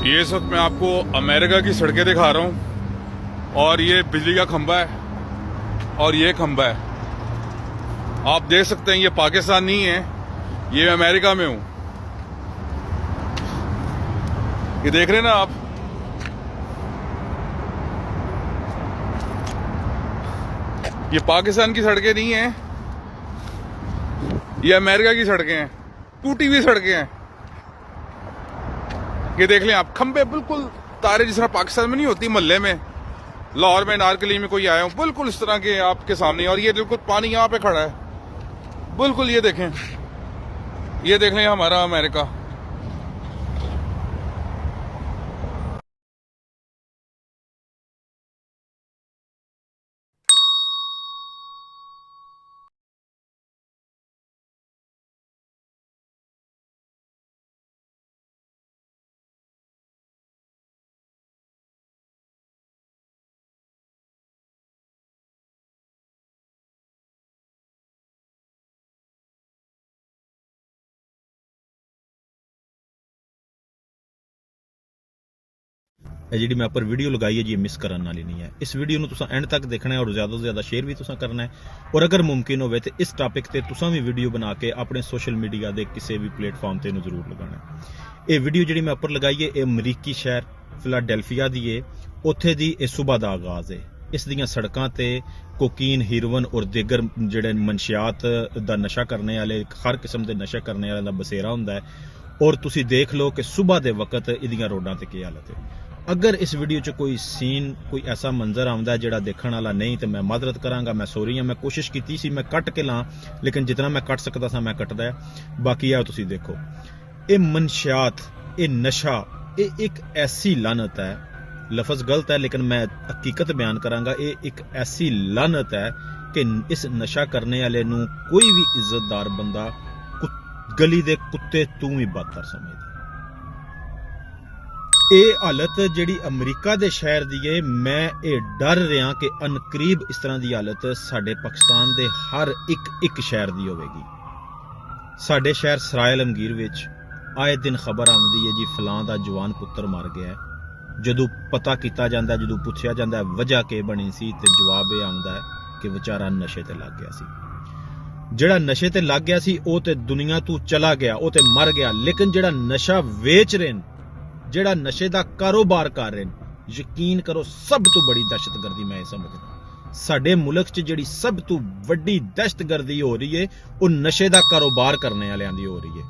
ये इस वक्त मैं आपको अमेरिका की सड़कें दिखा रहा हूँ और ये बिजली का खंबा है और ये खंबा है। आप देख सकते हैं ये पाकिस्तान नहीं है, ये अमेरिका में हूँ। ये देख रहे हैं ना आप, ये पाकिस्तान की सड़कें नहीं हैं, ये अमेरिका की सड़कें हैं, टूटी हुई सड़कें हैं। ये देख लें आप, खंबे बिल्कुल तारे जिस तरह पाकिस्तान में नहीं होती, मोहल्ले में लाहौर में नारकली में कोई आया हो, बिल्कुल इस तरह के आपके सामने। और ये बिल्कुल पानी यहाँ पे खड़ा है, बिल्कुल ये देखें, ये देख लें हमारा अमेरिका। जी मैं पर वीडियो लगाई है जी मिस करने वाली नहीं है। इस वीडियो ਨੂੰ ਤੁਸੀਂ ਐਂਡ ਤੱਕ ਦੇਖਣਾ ਹੈ और ज़्यादा से ज़्यादा शेयर भी ਤੁਸੀਂ करना है। और अगर मुमकिन होवे तो इस टॉपिक ਤੇ ਤੁਸੀਂ ਵੀ ਵੀਡੀਓ ਬਣਾ ਕੇ ਆਪਣੇ ਸੋਸ਼ਲ ਮੀਡੀਆ ਦੇ ਕਿਸੇ ਵੀ ਪਲੇਟਫਾਰਮ ਤੇ ਨੂੰ ਜ਼ਰੂਰ ਲਗਾਉਣਾ ਹੈ। ਇਹ ਵੀਡੀਓ ਜਿਹੜੀ ਮੈਂ ਉੱਪਰ ਲਗਾਈ ਹੈ ਇਹ ਅਮਰੀਕੀ ਸ਼ਹਿਰ ਫਿਲਾਡੈਲਫੀਆ ਦੀ ਹੈ। ਉੱਥੇ ਦੀ ਇਹ ਸਵੇਰ ਦਾ ਆਗਾਜ਼ ਹੈ। ਇਸ ਦੀਆਂ ਸੜਕਾਂ ਤੇ ਕੋਕੀਨ, ਹੀਰੋਇਨ और दीगर ਜਿਹੜੇ ਮਨਸ਼ਿਆਤ ਦਾ ਨਸ਼ਾ ਕਰਨੇ ਵਾਲੇ, ਹਰ ਕਿਸਮ ਦੇ ਨਸ਼ਾ ਕਰਨੇ ਵਾਲਿਆਂ ਦਾ ਬਸੇਰਾ ਹੁੰਦਾ ਹੈ। और ਤੁਸੀਂ ਦੇਖ ਲਓ ਕਿ ਸਵੇਰ ਦੇ ਵਕਤ ਇਹਦੀਆਂ ਰੋਡਾਂ ਤੇ ਕੀ ਹਾਲਤ ਹੈ। अगर इस वीडियो च कोई सीन, कोई ऐसा मंजर आउंदा जिहड़ा देखण वाला नहीं तो मैं माजरत करांगा, मैं सॉरी हां। मैं कोशिश कीती सी मैं कट के ला, लेकिन जितना मैं कट सकदा सा मैं कटदा है। बाकी आओ तुसीं देखो, ये मनशियात, ये नशा, ये एक ऐसी लानत है, लफज गलत है लेकिन मैं हकीकत बयान करांगा। ये एक ऐसी लानत है कि इस नशा करने वाले नूं कोई भी इज्जतदार बंदा गली दे कुत्ते तू भी बदतर समझदा। ਇਹ ਹਾਲਤ ਜਿਹੜੀ ਅਮਰੀਕਾ ਦੇ ਸ਼ਹਿਰ ਦੀ ਹੈ, ਮੈਂ ਇਹ ਡਰ ਰਿਹਾ ਕਿ ਅਨਕਰੀਬ ਇਸ ਤਰ੍ਹਾਂ ਦੀ ਹਾਲਤ ਸਾਡੇ ਪਾਕਿਸਤਾਨ ਦੇ ਹਰ ਇੱਕ ਸ਼ਹਿਰ ਦੀ ਹੋਵੇਗੀ। ਸਾਡੇ ਸ਼ਹਿਰ ਸਰਾਏ ਆਲਮਗੀਰ ਵਿੱਚ ਆਏ ਦਿਨ ਖਬਰ ਆਉਂਦੀ ਹੈ ਜੀ ਫਲਾਂ ਦਾ ਜਵਾਨ ਪੁੱਤਰ ਮਰ ਗਿਆ ਹੈ। ਜਦੋਂ ਪਤਾ ਕੀਤਾ ਜਾਂਦਾ, ਜਦੋਂ ਪੁੱਛਿਆ ਜਾਂਦਾ ਵਜ੍ਹਾ ਕੀ ਬਣੀ ਸੀ ਤੇ ਜਵਾਬ ਇਹ ਆਉਂਦਾ ਹੈ ਕਿ ਵਿਚਾਰਾ ਨਸ਼ੇ ਤੇ ਲੱਗ ਗਿਆ ਸੀ। ਜਿਹੜਾ ਨਸ਼ੇ ਤੇ ਲੱਗ ਗਿਆ ਸੀ ਉਹ ਤੇ ਦੁਨੀਆ ਤੋਂ ਚਲਾ ਗਿਆ, ਉਹ ਤੇ ਮਰ ਗਿਆ। ਲੇਕਿਨ ਜਿਹੜਾ ਨਸ਼ਾ ਵੇਚ ਰਹੇ ਨੇ, ਜਿਹੜਾ ਨਸ਼ੇ ਦਾ ਕਾਰੋਬਾਰ ਕਰ ਰਹੇ ਨੇ, ਯਕੀਨ ਕਰੋ ਸਭ ਤੋਂ ਬੜੀ ਦਹਿਸ਼ਤਗਰਦੀ ਮੈਂ ਇਹ ਸਮਝਦਾ। ਸਾਡੇ ਮੁਲਕ 'ਚ ਜਿਹੜੀ ਸਭ ਤੋਂ ਵੱਡੀ ਦਹਿਸ਼ਤਗਰਦੀ ਹੋ ਰਹੀ ਹੈ ਉਹ ਨਸ਼ੇ ਦਾ ਕਾਰੋਬਾਰ ਕਰਨ ਵਾਲਿਆਂ ਦੀ ਹੋ ਰਹੀ ਹੈ।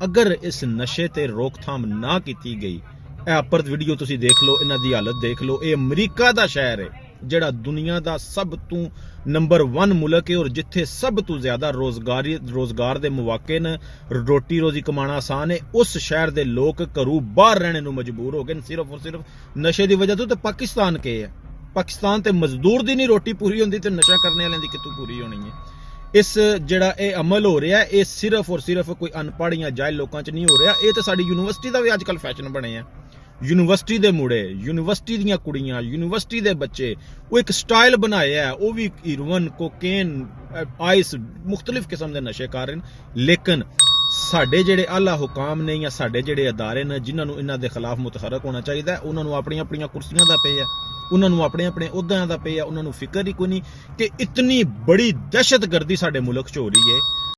ਅਗਰ ਇਸ ਨਸ਼ੇ ਤੇ ਰੋਕਥਾਮ ਨਾ ਕੀਤੀ ਗਈ, ਇਹ ਆਪਰ ਵੀਡੀਓ ਤੁਸੀਂ ਦੇਖ ਲਓ, ਇਹਨਾਂ ਦੀ ਹਾਲਤ ਦੇਖ ਲਓ। ਇਹ ਅਮਰੀਕਾ ਦਾ ਸ਼ਹਿਰ ਹੈ ਜਿਹੜਾ ਦੁਨੀਆ ਦਾ ਸਭ ਤੋਂ ਨੰਬਰ 1 ਮੁਲਕ ਹੈ और ਜਿੱਥੇ ਸਭ ਤੋਂ ਜ਼ਿਆਦਾ ਰੋਜ਼ਗਾਰ ਦੇ ਮੌਕੇ ਨੇ, ਰੋਟੀ ਰੋਜ਼ੀ ਕਮਾਣਾ ਆਸਾਨ ਹੈ। ਉਸ ਸ਼ਹਿਰ ਦੇ ਲੋਕ ਘਰੋਂ ਬਾਹਰ ਰਹਿਣ ਨੂੰ ਮਜਬੂਰ ਹੋ ਗਏ ਨੇ ਸਿਰਫ ਔਰ ਸਿਰਫ ਨਸ਼ੇ ਦੀ ਵਜ੍ਹਾ ਤੋਂ। ਤੇ ਪਾਕਿਸਤਾਨ ਕੀ ਹੈ? ਪਾਕਿਸਤਾਨ ਤੇ ਮਜ਼ਦੂਰ ਦੀ ਨਹੀਂ ਰੋਟੀ ਪੂਰੀ ਹੁੰਦੀ ਤੇ ਨਸ਼ਾ ਕਰਨੇ ਵਾਲਿਆਂ ਦੀ ਕਿੱਥੋਂ ਪੂਰੀ ਹੋਣੀ ਹੈ? ਇਸ ਜਿਹੜਾ ਇਹ ਅਮਲ ਹੋ ਰਿਹਾ ਇਹ ਸਿਰਫ ਔਰ ਸਿਰਫ ਕੋਈ ਅਨਪੜ੍ਹ ਜਾਂ ਜਾਹਿਲ ਲੋਕਾਂ 'ਚ ਨਹੀਂ ਹੋ ਰਿਹਾ। ਇਹ ਤਾਂ ਸਾਡੀ ਯੂਨੀਵਰਸਿਟੀ ਦਾ ਵੀ ਅੱਜ ਕੱਲ੍ਹ ਫੈਸ਼ਨ ਬਣੇ ਆ। ਯੂਨੀਵਰਸਿਟੀ ਦੇ ਮੁੰਡੇ, ਯੂਨੀਵਰਸਿਟੀ ਦੀਆਂ ਕੁੜੀਆਂ, ਯੂਨੀਵਰਸਿਟੀ ਦੇ ਬੱਚੇ ਉਹ ਇੱਕ ਸਟਾਈਲ ਬਣਾਇਆ ਹੈ, ਉਹ ਵੀ ਹੀਰੋਇਨ, ਕੋਕੇਨ, ਆਈਸ, ਮੁxtਲਿਫ ਕਿਸਮ ਦੇ ਨਸ਼ੇ ਕਰ ਰਹੇ ਨੇ। ਲੇਕਿਨ ਸਾਡੇ ਜਿਹੜੇ ਆਲਾ ਹੁਕਾਮ ਨੇ ਜਾਂ ਸਾਡੇ ਜਿਹੜੇ ਅਦਾਰੇ ਨੇ ਜਿਨ੍ਹਾਂ ਨੂੰ ਇਹਨਾਂ ਦੇ ਖਿਲਾਫ ਮੁਤਹਰਕ ਹੋਣਾ ਚਾਹੀਦਾ, ਉਹਨਾਂ ਨੂੰ ਆਪਣੀਆਂ ਆਪਣੀਆਂ ਕੁਰਸੀਆਂ ਦਾ ਪਏ ਆ, ਉਹਨਾਂ ਨੂੰ ਆਪਣੇ ਆਪਣੇ ਅਹੁਦਿਆਂ ਦਾ ਪਏ ਆ। ਉਹਨਾਂ ਨੂੰ ਫਿਕਰ ਹੀ ਕੋਈ ਨਹੀਂ ਕਿ ਇਤਨੀ ਬੜੀ ਦਹਿਸ਼ਤਗਰਦੀ ਸਾਡੇ ਮੁਲਕ 'ਚ ਹੋ ਰਹੀ ਹੈ।